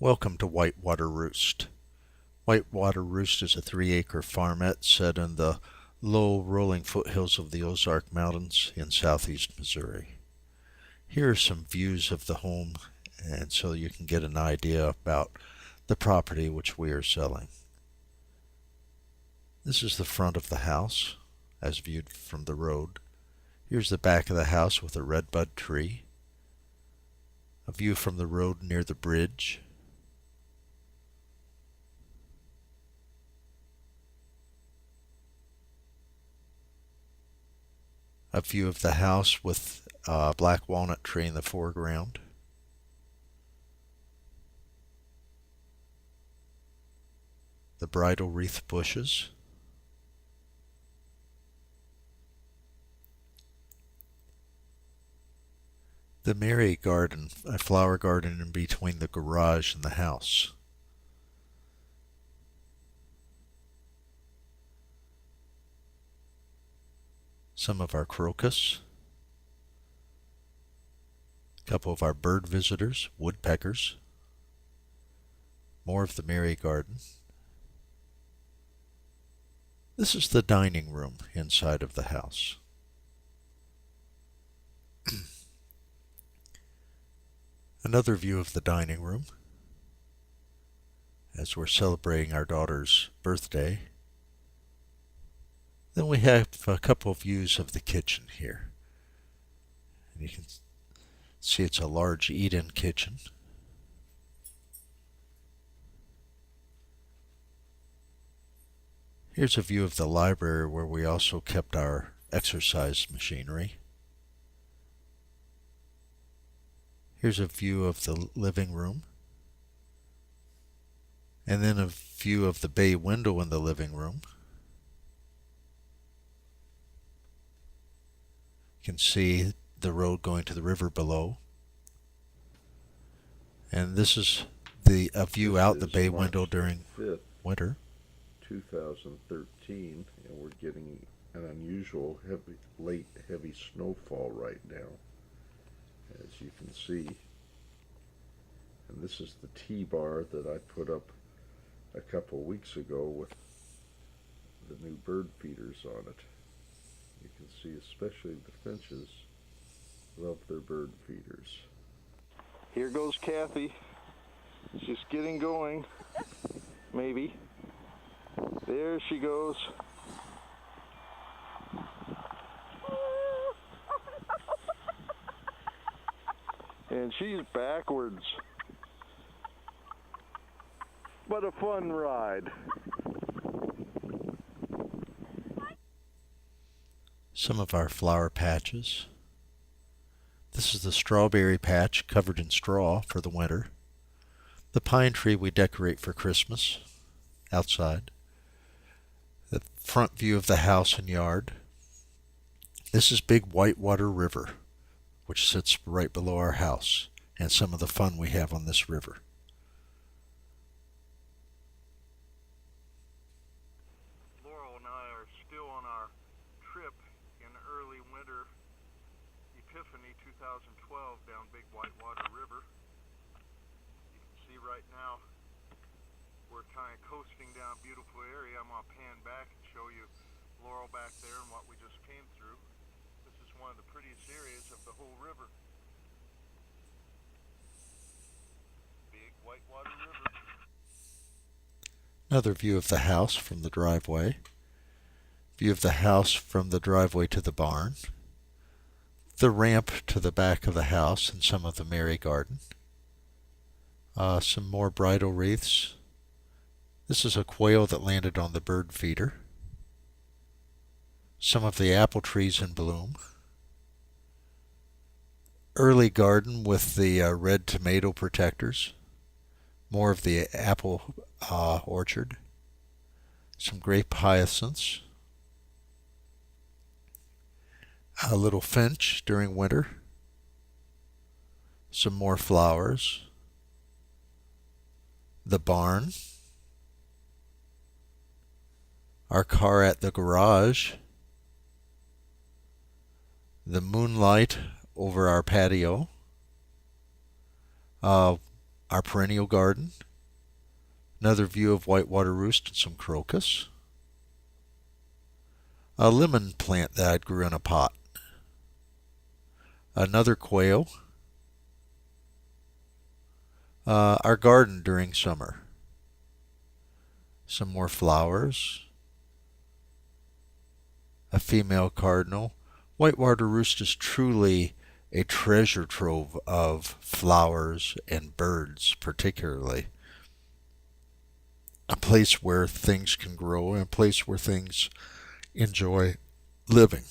Welcome to Whitewater Roost. Whitewater Roost is a 3-acre farmette set in the low rolling foothills of the Ozark Mountains in southeast Missouri. Here are some views of the home, and so you can get an idea about the property which we are selling. This is the front of the house as viewed from the road. Here's the back of the house with a redbud tree. A view from the road near the bridge. A view of the house with a black walnut tree in the foreground. The bridal wreath bushes. The Mary garden, a flower garden in between the garage and the house. Some of our crocus. A couple of our bird visitors, woodpeckers. More of the Mary garden. This is the dining room inside of the house. Another view of the dining room as we're celebrating our daughter's birthday. Then we have a couple of views of the kitchen here. And you can see it's a large eat-in kitchen. Here's a view of the library where we also kept our exercise machinery. Here's a view of the living room. And then a view of the bay window in the living room. You can see the road going to the river below. And this is a view out the bay window during winter. 2013, and we're getting an unusual late heavy snowfall right now, as you can see. And this is the T-bar that I put up a couple weeks ago with the new bird feeders on it. You can see especially the finches love their bird feeders. Here goes Kathy. She's getting going. Maybe. There she goes. And she's backwards. What a fun ride. Some of our flower patches. This is the strawberry patch covered in straw for the winter. The pine tree we decorate for Christmas outside. The front view of the house and yard. This is Big Whitewater River, which sits right below our house, and some of the fun we have on this river. Laurel and I are still on our trip in early winter Epiphany 2012 down Big Whitewater River. You can see right now we're kind of coasting down a beautiful area. I'm going to pan back and show you Laurel back there and what we just came through. This is one of the prettiest areas of the whole river. Big Whitewater River. Another view of the house from the driveway. View of the house from the driveway to the barn. The ramp to the back of the house and some of the Mary garden. Some more bridal wreaths. This is a quail that landed on the bird feeder. Some of the apple trees in bloom. Early garden with the red tomato protectors. More of the apple orchard. Some grape hyacinths. A little finch during winter. Some more flowers. The barn. Our car at the garage. The moonlight over our patio. our perennial garden, another view of Whitewater Roost and some crocus, a lemon plant that I grew in a pot, another quail, our garden during summer, some more flowers, a female cardinal. Whitewater Roost is truly a treasure trove of flowers and birds, particularly. A place where things can grow and a place where things enjoy living.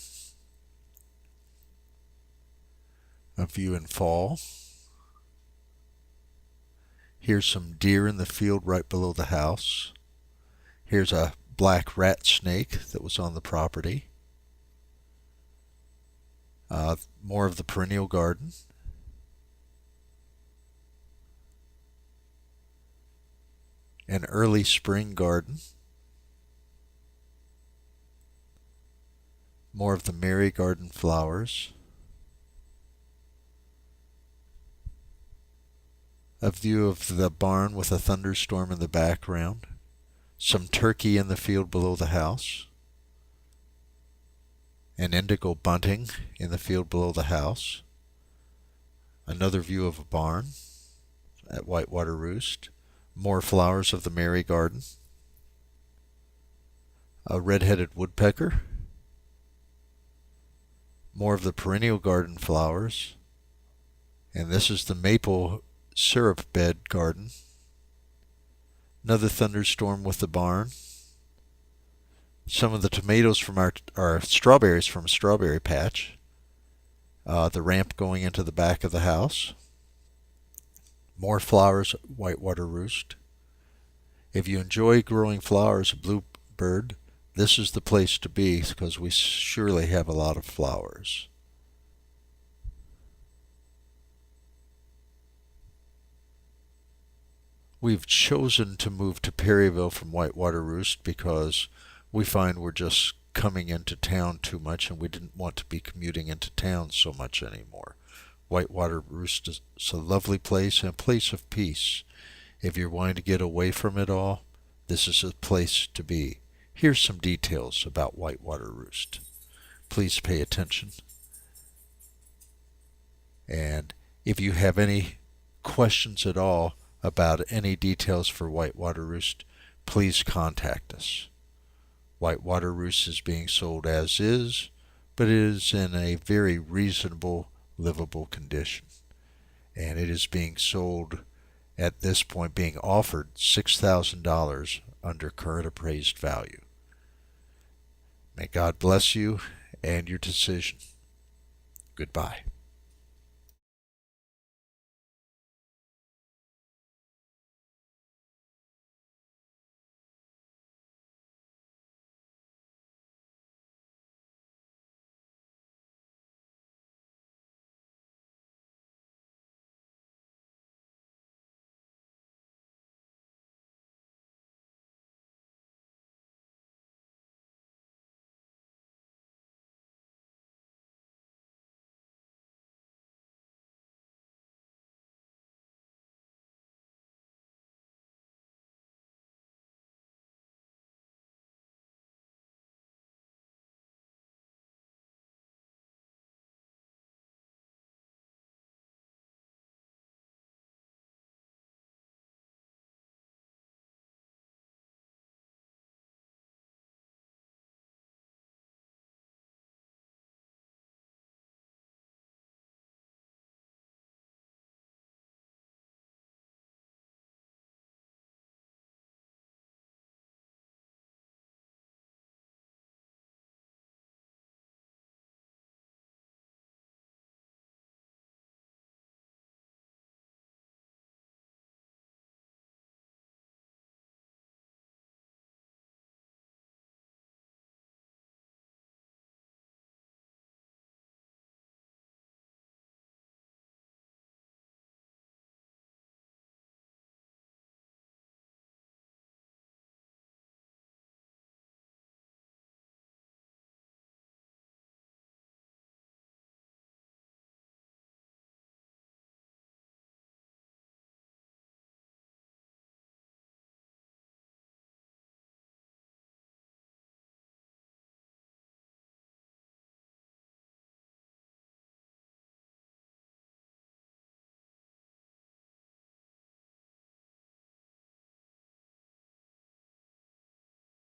A view in fall. Here's some deer in the field right below the house. Here's a black rat snake that was on the property. More of the perennial garden. An early spring garden. More of the Mary garden flowers. A view of the barn with a thunderstorm in the background. Some turkey in the field below the house. An indigo bunting in the field below the house. Another view of a barn at Whitewater Roost. More flowers of the Mary garden. A red-headed woodpecker. More of the perennial garden flowers. And this is the maple syrup bed garden. Another thunderstorm with the barn. Some of the tomatoes from our strawberries from a strawberry patch. The ramp going into the back of the house. More flowers at Whitewater Roost. If you enjoy growing flowers, bluebird, this is the place to be because we surely have a lot of flowers. We've chosen to move to Perryville from Whitewater Roost because we find we're just coming into town too much and we didn't want to be commuting into town so much anymore. Whitewater Roost is a lovely place and a place of peace. If you're wanting to get away from it all, this is a place to be. Here's some details about Whitewater Roost. Please pay attention. And if you have any questions at all about any details for Whitewater Roost, please contact us. Whitewater Roost is being sold as is, but it is in a very reasonable, livable condition. And it is being sold at this point, being offered $6,000 under current appraised value. May God bless you and your decision. Goodbye.